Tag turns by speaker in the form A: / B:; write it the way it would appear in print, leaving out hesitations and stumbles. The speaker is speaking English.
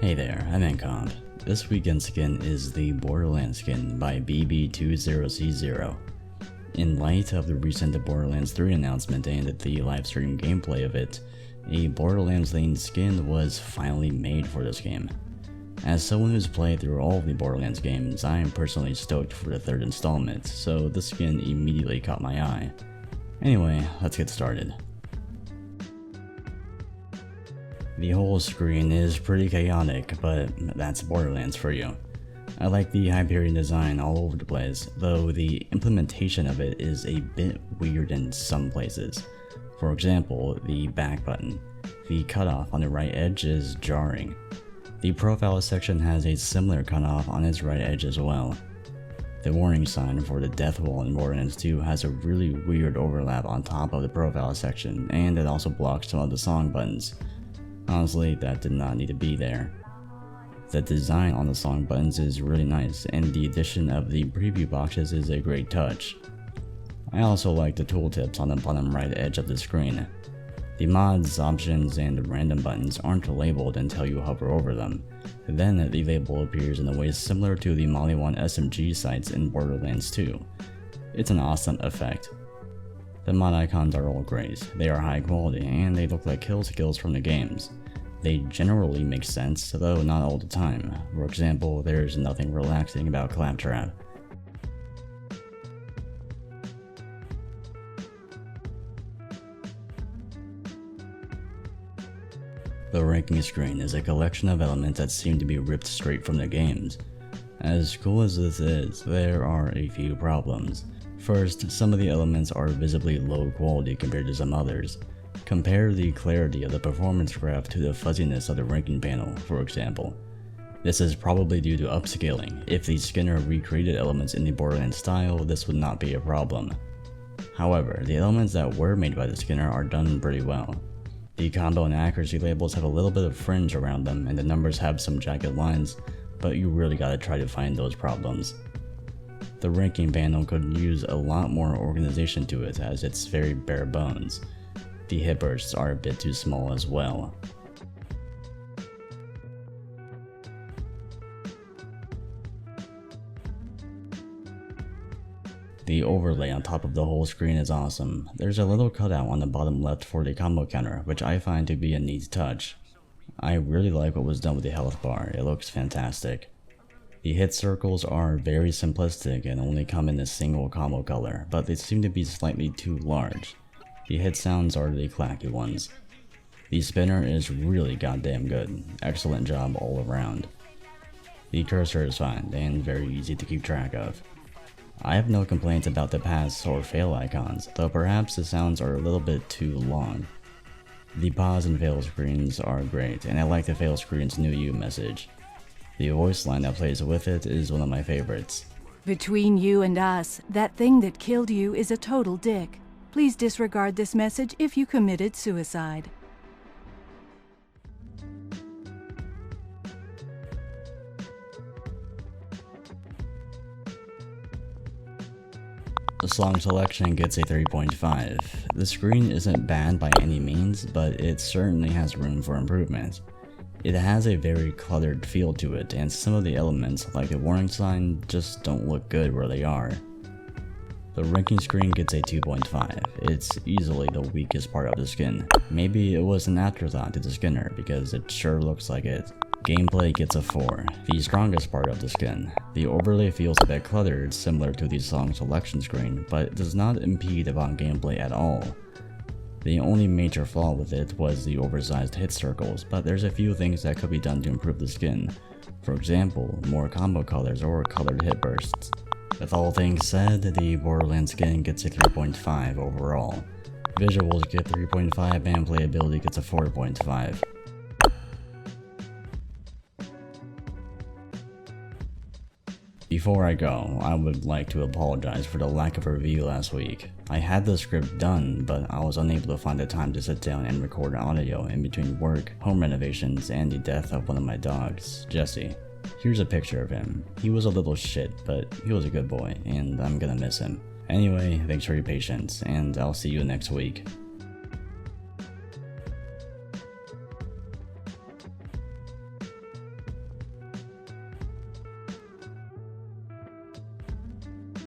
A: Hey there, I'm Incomp. This weekend's skin is the Borderlands skin by BB20C0. In light of the recent Borderlands 3 announcement and the livestream gameplay of it, a Borderlands themed skin was finally made for this game. As someone who's played through all of the Borderlands games, I am personally stoked for the third installment, so this skin immediately caught my eye. Anyway, let's get started. The whole screen is pretty chaotic, but that's Borderlands for you. I like the Hyperion design all over the place, though the implementation of it is a bit weird in some places. For example, the back button. The cutoff on the right edge is jarring. The profile section has a similar cutoff on its right edge as well. The warning sign for the death wall in Borderlands 2 has a really weird overlap on top of the profile section, and it also blocks some of the song buttons. Honestly, that did not need to be there. The design on the song buttons is really nice, and the addition of the preview boxes is a great touch. I also like the tooltips on the bottom right edge of the screen. The mods, options, and random buttons aren't labeled until you hover over them. Then the label appears in a way similar to the Molly 1 SMG sites in Borderlands 2. It's an awesome effect. The mod icons are all great, they are high quality, and they look like kill skills from the games. They generally make sense, though not all the time. For example, there's nothing relaxing about Claptrap. The ranking screen is a collection of elements that seem to be ripped straight from the games. As cool as this is, there are a few problems. First, some of the elements are visibly low quality compared to some others. Compare the clarity of the performance graph to the fuzziness of the ranking panel, for example. This is probably due to upscaling. If the skinner recreated elements in the Borderlands style, this would not be a problem. However, the elements that were made by the skinner are done pretty well. The combo and accuracy labels have a little bit of fringe around them, and the numbers have some jagged lines, but you really gotta try to find those problems. The ranking panel could use a lot more organization to it, as it's very bare bones. The hit bursts are a bit too small as well. The overlay on top of the whole screen is awesome. There's a little cutout on the bottom left for the combo counter, which I find to be a neat touch. I really like what was done with the health bar, it looks fantastic. The hit circles are very simplistic and only come in a single combo color, but they seem to be slightly too large. The hit sounds are the clacky ones. The spinner is really goddamn good, excellent job all around. The cursor is fine and very easy to keep track of. I have no complaints about the pass or fail icons, though perhaps the sounds are a little bit too long. The pause and fail screens are great, and I like the fail screen's new you message. The voice line that plays with it is one of my favorites.
B: Between you and us, that thing that killed you is a total dick. Please disregard this message if you committed suicide.
A: The song selection gets a 3.5. The screen isn't bad by any means, but it certainly has room for improvement. It has a very cluttered feel to it, and some of the elements, like the warning sign, just don't look good where they are. The ranking screen gets a 2.5. It's easily the weakest part of the skin. Maybe it was an afterthought to the skinner, because it sure looks like it. Gameplay gets a 4, the strongest part of the skin. The overlay feels a bit cluttered, similar to the song selection screen, but it does not impede upon gameplay at all. The only major flaw with it was the oversized hit circles, but there's a few things that could be done to improve the skin. For example, more combo colors or colored hit bursts. With all things said, the Borderlands skin gets a 3.5 overall. Visuals get 3.5 and playability gets a 4.5. Before I go, I would like to apologize for the lack of a review last week. I had the script done, but I was unable to find the time to sit down and record audio in between work, home renovations, and the death of one of my dogs, Jesse. Here's a picture of him. He was a little shit, but he was a good boy, and I'm gonna miss him. Anyway, thanks for your patience, and I'll see you next week.